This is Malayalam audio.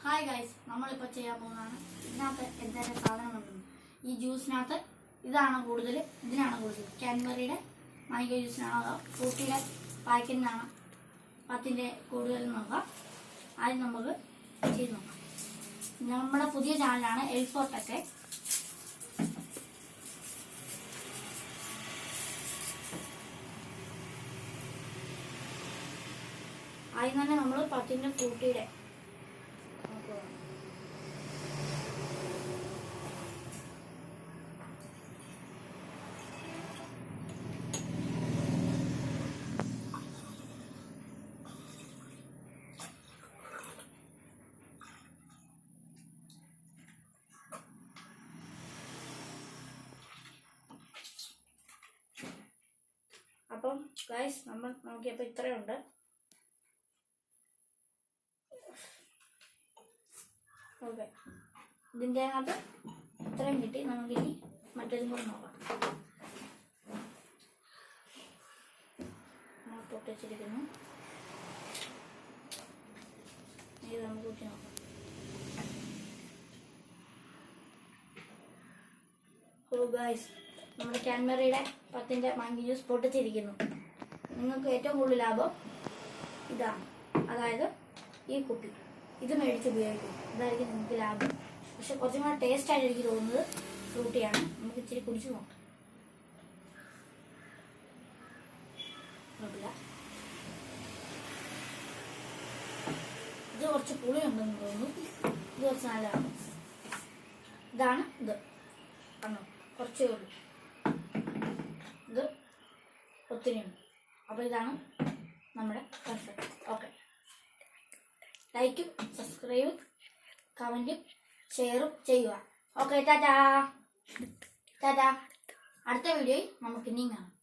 ഹായ് ഗൈസ്, നമ്മളിപ്പോൾ ചെയ്യാൻ പോകുന്നതാണ്. ഇതിനകത്ത് എന്തെങ്കിലും സാധനം കൊണ്ടുവന്നു. ഈ ജ്യൂസിനകത്ത് ഇതിനാണ് കൂടുതൽ. കാൻബറിയുടെ മാംഗോ ജ്യൂസിനാണോ അതോ ഫ്രൂട്ടിയുടെ പാക്കറ്റിനാണോ പത്തിൻ്റെ കൂടുതൽ നോക്കാം. ആദ്യം നമുക്ക് ചെയ്ത് നോക്കാം. നമ്മുടെ പുതിയ ചാനലാണ് എൽഫോർട്ടൊക്കെ. ആദ്യം തന്നെ നമ്മൾ പത്തിൻ്റെ ഫ്രൂട്ടിയുടെ അപ്പം ഗൈസ് നമ്മൾ നോക്കിയപ്പോൾ ഇത്രയുണ്ട്. ഓക്കെ, ഇതിൻ്റെ അകത്ത് ഇത്രയും കിട്ടി. നമുക്കിനി മറ്റേതും കൂടെ നോക്കാം. പൊട്ടിച്ചിരിക്കുന്നു. ഇത് നമുക്ക് കൂട്ടി നോക്കാം. ഓ ഗൈസ്, നമ്മുടെ കാൻബറിയുടെ പത്തിൻ്റെ മാംഗോ ജ്യൂസ് പൊട്ടിച്ചിരിക്കുന്നു. നിങ്ങൾക്ക് ഏറ്റവും കൂടുതൽ ലാഭം ഇതാണ്, അതായത് ഈ കുപ്പി. ഇത് മേടിച്ച് ഉപയോഗിക്കും, ഇതായിരിക്കും നിങ്ങൾക്ക് ലാഭം. പക്ഷെ കുറച്ചും കൂടെ ടേസ്റ്റ് ആയിട്ട് എനിക്ക് തോന്നുന്നത് ഫ്രൂട്ടിയാണ്. നമുക്ക് ഇച്ചിരി കുടിച്ച് നോക്കാം. ഇത് കുറച്ച് പുളിയുണ്ടെന്ന് തോന്നുന്നു. ഇത് കുറച്ച് നല്ലതാണ്. ഇതാണ് ഇത് കണ്ടോ, കുറച്ചേ ഉള്ളൂ. ഇത് ഒത്തിരിയുണ്ട്. അപ്പോൾ ഇതാണ് നമ്മുടെ പെർഫെക്റ്റ്. ഓക്കെ, ലൈക്കും സബ്സ്ക്രൈബും കമൻറ്റും ഷെയറും ചെയ്യുക. ഓക്കെ, ടാറ്റാ. അടുത്ത വീഡിയോയിൽ നമുക്ക് ഇനിയും കാണാം.